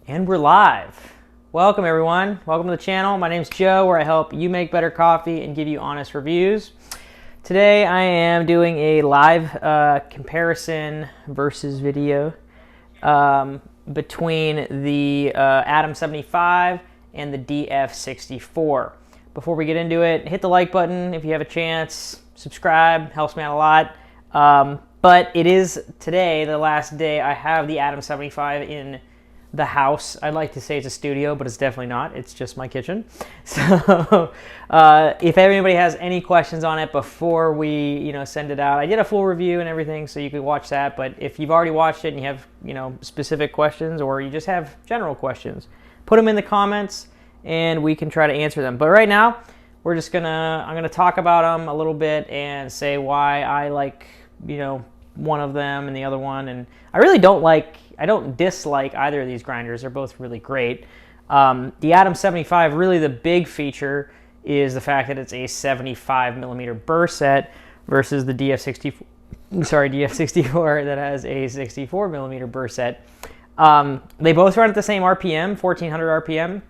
And we're live. Welcome everyone. Welcome to the channel. My name's Joe, where I help you make better coffee and give you honest reviews. Today I am doing a live comparison versus video between the Atom 75 and the Df64. Before we get into it, hit the like button if you have a chance. Subscribe, helps me out a lot. But it is today the last day I have the Atom 75 in the house. I'd like to say it's a studio, but it's definitely not. It's just my kitchen. So if anybody has any questions on it before we send it out, I did a full review and everything, so you could watch that. But if you've already watched it and you have specific questions, or you just have general questions, put them in the comments and we can try to answer them. But right now I'm gonna talk about them a little bit and say why I like one of them and the other one. And I don't dislike either of these grinders. They're both really great. The Atom 75, really the big feature is the fact that it's a 75 millimeter burr set versus the Df64 that has a 64 millimeter burr set. They both run at the same RPM, 1400 RPM.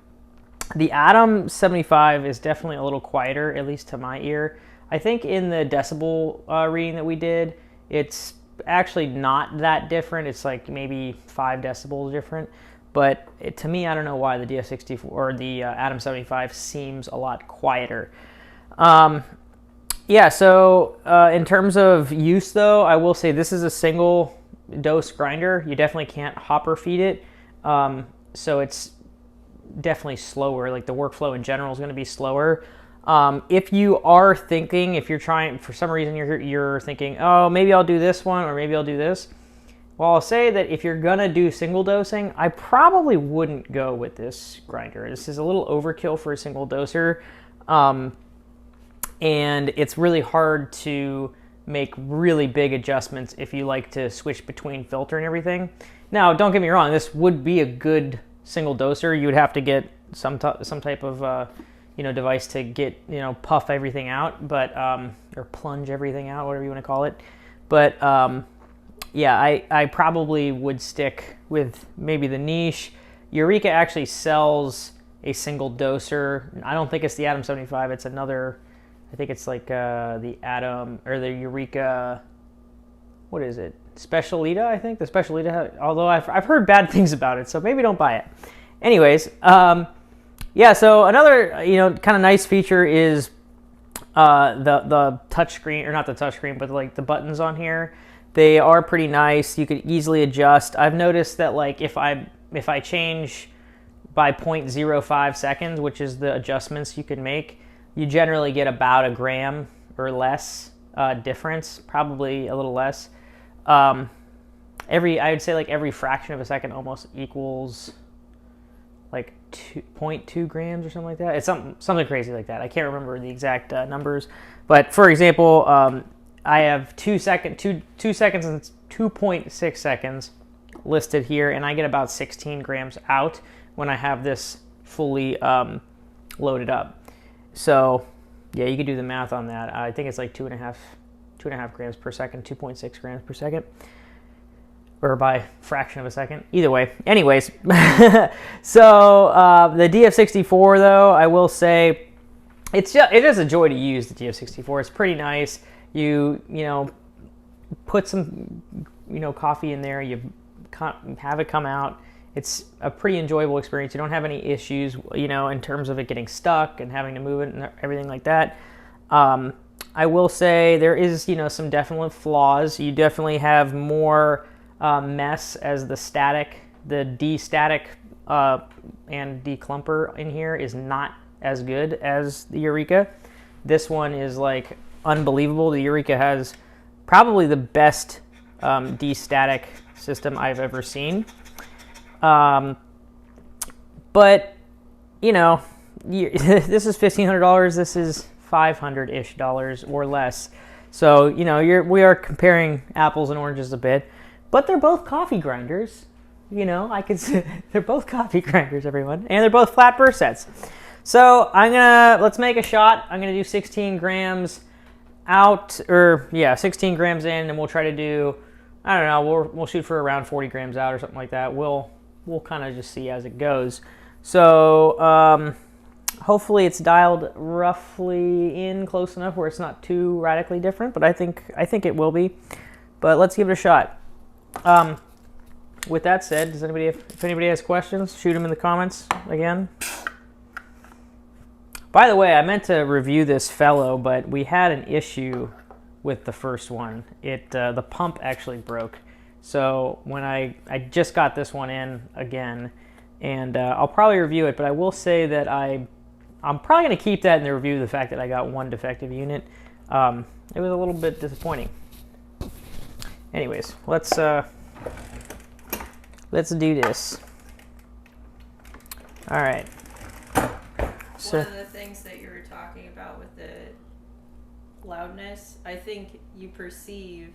The Atom 75 is definitely a little quieter, at least to my ear. I think in the decibel reading that we did, it's actually not that different. It's like maybe 5 decibels different. But to me, I don't know why the Df64 or the Atom 75 seems a lot quieter. Yeah, so in terms of use though, I will say this is a single dose grinder. You definitely can't hopper feed it. So it's definitely slower. Like the workflow in general is going to be slower. If you are thinking, if you're trying, for some reason you're thinking, oh, maybe I'll do this one or maybe I'll do this. Well, I'll say that if you're gonna do single dosing, I probably wouldn't go with this grinder. This is a little overkill for a single doser. And it's really hard to make really big adjustments if you like to switch between filter and everything. Now, don't get me wrong, this would be a good single doser. You would have to get some type of device to get puff everything out, but or plunge everything out, whatever you want to call it. But yeah, I probably would stick with maybe the niche. Eureka actually sells a single doser. I don't think it's the Atom 75. It's another. I think it's like the Atom or the Eureka. What is it? Specialista, I think the Specialista. Although I've heard bad things about it, so maybe don't buy it. Anyways. Yeah, so another kind of nice feature is the touch screen, or not the touch screen, but like the buttons on here. They are pretty nice. You could easily adjust. I've noticed that like if I change by 0.05 seconds, which is the adjustments you can make, you generally get about a gram or less difference, probably a little less. I would say like every fraction of a second almost equals like 0.2 grams or something like that. It's something crazy like that. I can't remember the exact numbers, but for example, I have 2 seconds and 2.6 seconds listed here, and I get about 16 grams out when I have this fully loaded up. So yeah, you could do the math on that. I think it's like 2.5 grams per second, 2.6 grams per second. Or by fraction of a second. Either way. Anyways, so the Df64 though, I will say, it is a joy to use the Df64. It's pretty nice. You put some coffee in there. You have it come out. It's a pretty enjoyable experience. You don't have any issues in terms of it getting stuck and having to move it and everything like that. I will say there is some definite flaws. You definitely have more mess as the D-static and declumper in here is not as good as the Eureka. This one is like unbelievable. The Eureka has probably the best D-static system I've ever seen. But this is $1,500. This is $500-ish or less. So we are comparing apples and oranges a bit. But they're both coffee grinders. I could say they're both coffee grinders, everyone. And they're both flat burr sets. So let's make a shot. I'm gonna do 16 grams out, or yeah, 16 grams in, and we'll try to do, I don't know, we'll shoot for around 40 grams out or something like that. We'll we'll kind of just see as it goes. So hopefully it's dialed roughly in close enough where it's not too radically different, but I think it will be. But let's give it a shot. With that said, does anybody if anybody has questions, shoot them in the comments again. By the way, I meant to review this fellow, but we had an issue with the first one. The pump actually broke. So when I just got this one in again, and I'll probably review it, but I will say that I'm probably going to keep that in the review, the fact that I got one defective unit. It was a little bit disappointing. Anyways, let's do this. All right. So, one of the things that you were talking about with the loudness, I think you perceive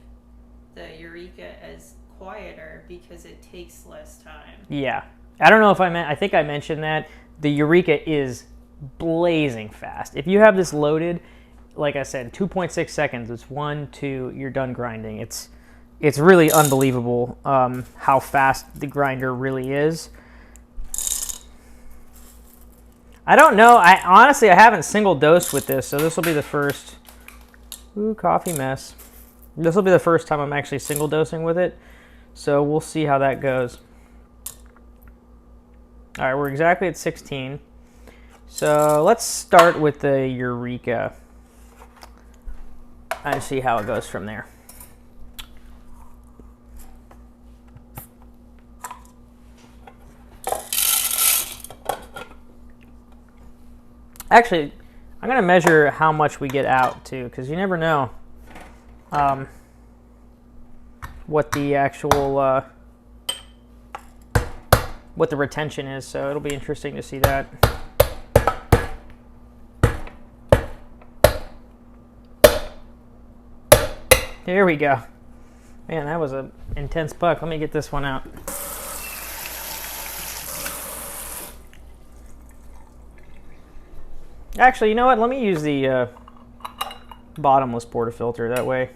the Eureka as quieter because it takes less time. Yeah. I don't know if I think I mentioned that. The Eureka is blazing fast. If you have this loaded, like I said, 2.6 seconds, it's 1, 2, you're done grinding. It's really unbelievable how fast the grinder really is. I don't know. Honestly, I haven't single dosed with this, so this will be the first. Ooh, coffee mess. This will be the first time I'm actually single dosing with it, so we'll see how that goes. All right, we're exactly at 16. So let's start with the Eureka and see how it goes from there. Actually, I'm going to measure how much we get out, too, because you never know what the actual, what the retention is, so it'll be interesting to see that. Here we go. Man, that was an intense puck. Let me get this one out. Actually, you know what? Let me use the bottomless portafilter. That way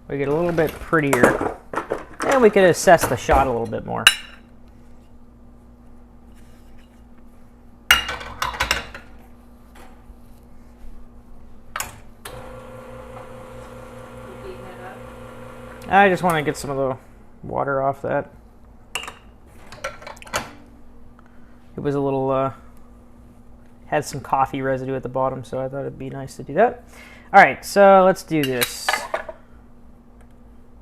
we get a little bit prettier. And we can assess the shot a little bit more. I just want to get some of the water off that. It was a little... had some coffee residue at the bottom, so I thought it'd be nice to do that. All right, so let's do this.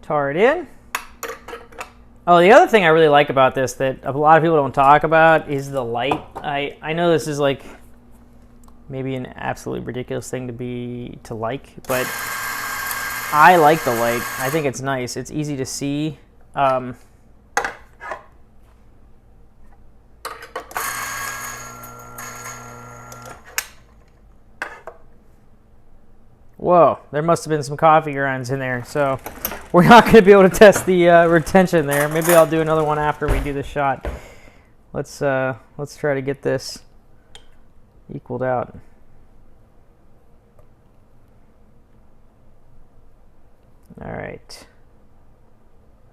Tar it in. Oh, the other thing I really like about this that a lot of people don't talk about is the light. I know this is like maybe an absolutely ridiculous thing to like, but I like the light. I think it's nice. It's easy to see. Whoa, there must have been some coffee grinds in there, so we're not going to be able to test the retention there. Maybe I'll do another one after we do the shot. Let's try to get this equaled out. All right.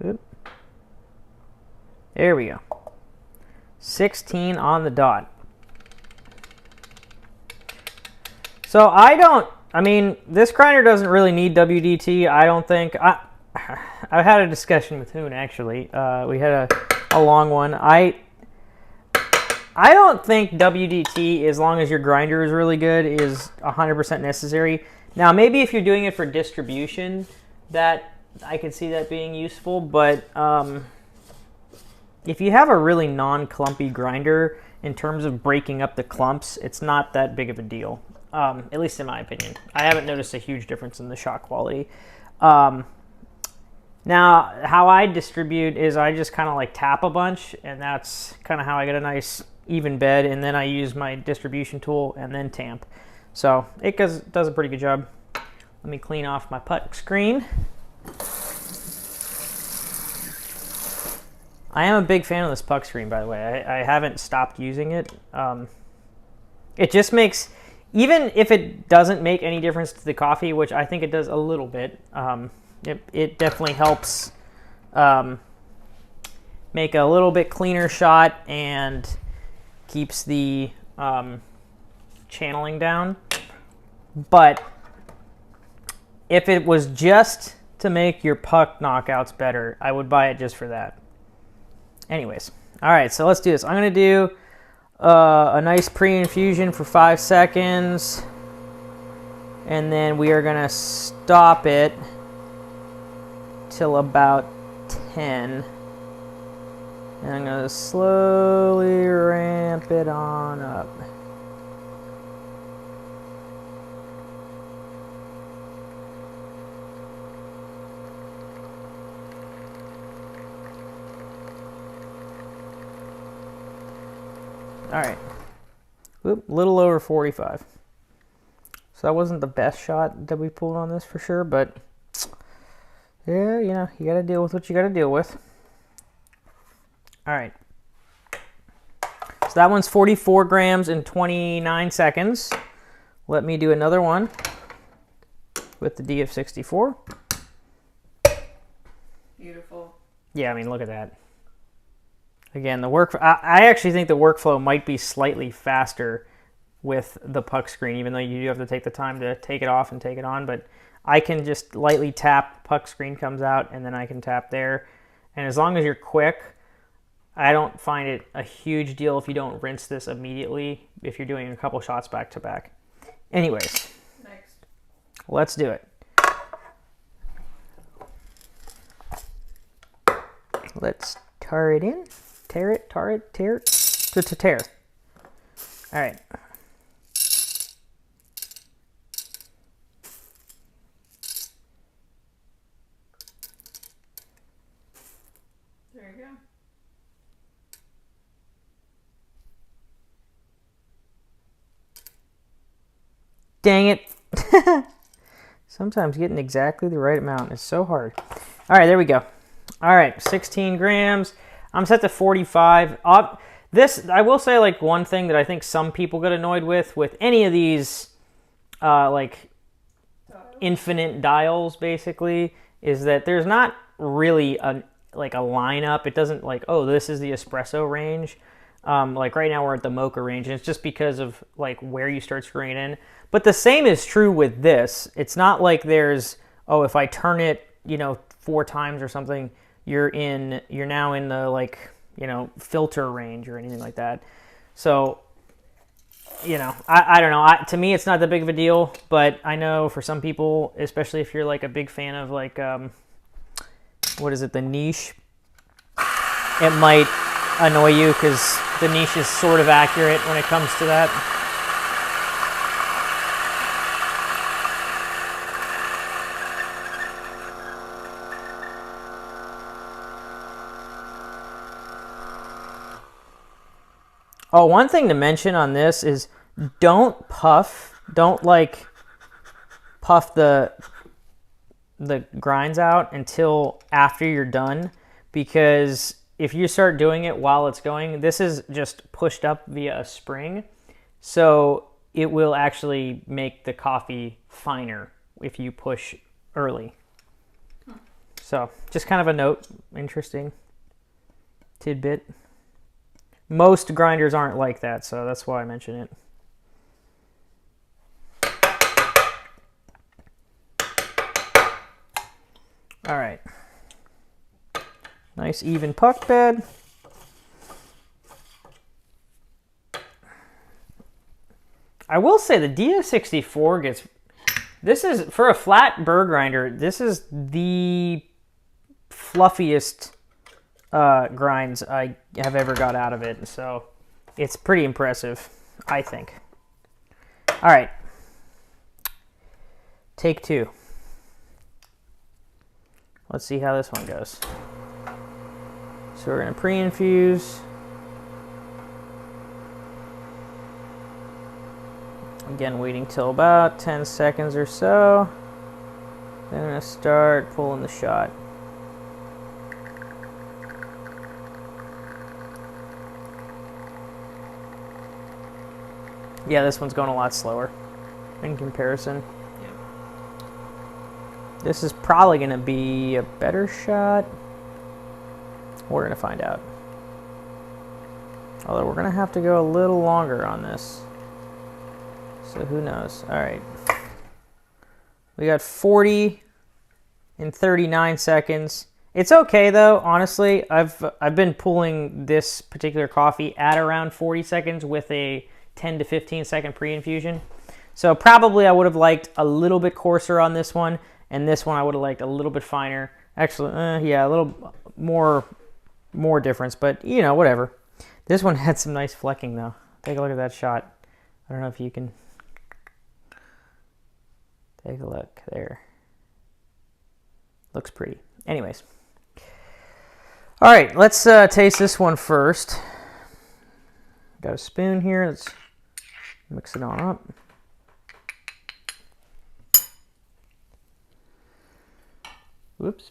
Oop. There we go. 16 on the dot. So I mean, this grinder doesn't really need WDT, I don't think. I had a discussion with Hoon, actually. We had a long one. I don't think WDT, as long as your grinder is really good, is 100% necessary. Now, maybe if you're doing it for distribution, that I could see that being useful, but if you have a really non-clumpy grinder, in terms of breaking up the clumps, it's not that big of a deal. At least in my opinion. I haven't noticed a huge difference in the shot quality. Now, how I distribute is I just kind of like tap a bunch, and that's kind of how I get a nice even bed, and then I use my distribution tool and then tamp. So it does a pretty good job. Let me clean off my puck screen. I am a big fan of this puck screen, by the way. I haven't stopped using it. It just makes... Even if it doesn't make any difference to the coffee, which I think it does a little bit, it definitely helps make a little bit cleaner shot and keeps the channeling down. But if it was just to make your puck knockouts better, I would buy it just for that. Anyways, all right, so let's do this. I'm gonna do a nice pre-infusion for 5 seconds, and then we are gonna stop it till about 10. And I'm gonna slowly ramp it on up. All right, a little over 45. So that wasn't the best shot that we pulled on this for sure, but yeah, you know, you got to deal with what you got to deal with. All right. So that one's 44 grams in 29 seconds. Let me do another one with the Df64. Beautiful. Yeah, I mean, look at that. Again, I actually think the workflow might be slightly faster with the puck screen, even though you do have to take the time to take it off and take it on. But I can just lightly tap, puck screen comes out, and then I can tap there. And as long as you're quick, I don't find it a huge deal if you don't rinse this immediately if you're doing a couple shots back to back. Anyways, Next. Let's do it. Let's tar it in. Tear it. To tear. All right. There you go. Dang it. Sometimes getting exactly the right amount is so hard. All right, there we go. All right, 16 grams. I'm set to 45. This, I will say, like, one thing that I think some people get annoyed with any of these, like, infinite dials, basically, is that there's not really a lineup. It doesn't, like, oh, this is the espresso range. Like, right now we're at the mocha range, and it's just because of, like, where you start screwing in. But the same is true with this. It's not like there's, oh, if I turn it, you know, 4 times or something, you're now in the, like, you know, filter range or anything like that. So, you know, I don't know. To me, it's not that big of a deal, but I know for some people, especially if you're like a big fan of, like, what is it, the niche, it might annoy you because the niche is sort of accurate when it comes to that. Oh, one thing to mention on this is don't puff. Don't, like, puff the grinds out until after you're done, because if you start doing it while it's going, this is just pushed up via a spring, so it will actually make the coffee finer if you push early. So just kind of a note, interesting tidbit. Most grinders aren't like that, so that's why I mention it. All right. Nice even puck bed. I will say the Df64 gets, this is, for a flat burr grinder, this is the fluffiest grinds I have ever got out of it, so it's pretty impressive, I think. All right, take 2. Let's see how this one goes. So we're gonna pre-infuse. Again, waiting till about 10 seconds or so. Then I'm gonna start pulling the shot. Yeah, this one's going a lot slower in comparison. Yep. This is probably going to be a better shot. We're going to find out. Although we're going to have to go a little longer on this. So who knows? All right. We got 40 in 39 seconds. It's okay though, honestly. I've been pulling this particular coffee at around 40 seconds with a 10 to 15 second pre-infusion. So probably I would have liked a little bit coarser on this one, and this one I would have liked a little bit finer. Actually, yeah, a little more difference, but you know, whatever. This one had some nice flecking though. Take a look at that shot. I don't know if you can take a look there. Looks pretty. Anyways. All right, let's taste this one first. Got a spoon here. Let's mix it on up. Whoops.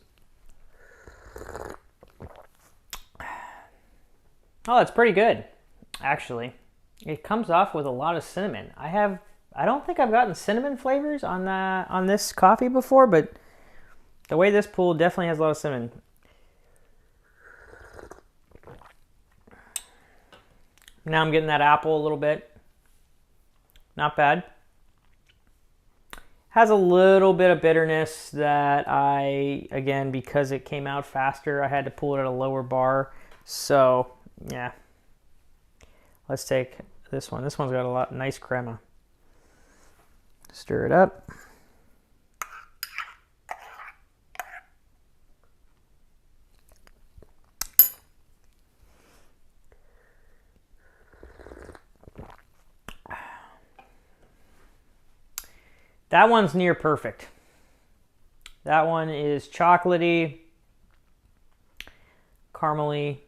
Oh, it's pretty good, actually. It comes off with a lot of cinnamon. I don't think I've gotten cinnamon flavors on this coffee before, but the way this pulled definitely has a lot of cinnamon. Now I'm getting that apple a little bit. Not bad. Has a little bit of bitterness that again, because it came out faster, I had to pull it at a lower bar. So, yeah. Let's take this one. This one's got a lot nice crema. Stir it up. That one's near perfect. That one is chocolatey, caramely,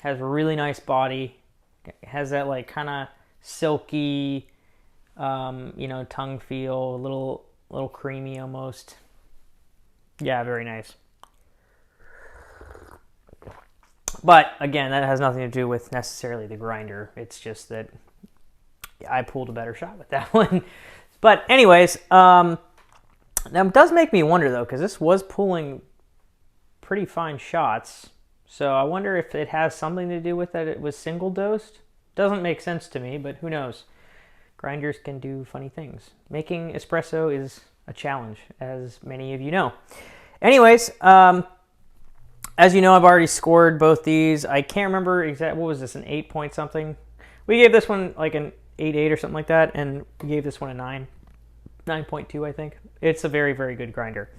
has a really nice body. It has that like kind of silky, you know, tongue feel, a little creamy almost. Yeah, very nice. But again, that has nothing to do with necessarily the grinder. It's just that I pulled a better shot with that one. But anyways, now it does make me wonder though, because this was pulling pretty fine shots. So I wonder if it has something to do with that it was single dosed. Doesn't make sense to me, but who knows? Grinders can do funny things. Making espresso is a challenge, as many of you know. Anyways, as you know, I've already scored both these. I can't remember exactly, what was this, an 8 point something? We gave this one like an 8.8 or something like that, and we gave this one a 9.2, I think. It's a very, very good grinder.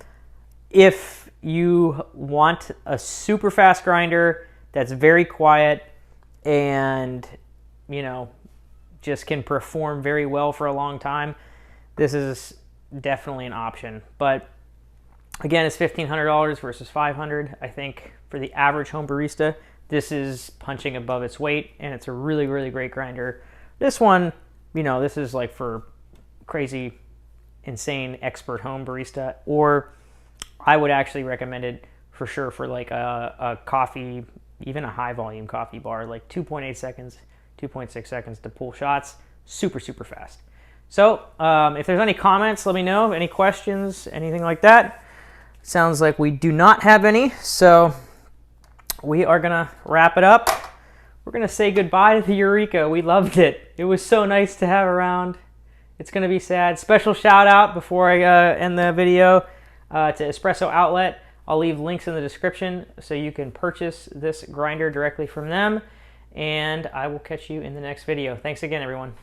If you want a super fast grinder that's very quiet and, you know, just can perform very well for a long time, this is definitely an option. But again, it's $1,500 versus $500. I think for the average home barista, this is punching above its weight, and it's a really, really great grinder. This one, you know, this is like for crazy, insane expert home barista, or I would actually recommend it for sure for like a coffee, even a high volume coffee bar, like 2.8 seconds, 2.6 seconds to pull shots, super, super fast. So if there's any comments, let me know. Any questions, anything like that. Sounds like we do not have any, so we are gonna wrap it up. We're gonna say goodbye to the Eureka. We loved it. It was so nice to have around. It's gonna be sad. Special shout out before I end the video to Espresso Outlet. I'll leave links in the description so you can purchase this grinder directly from them. And I will catch you in the next video. Thanks again, everyone.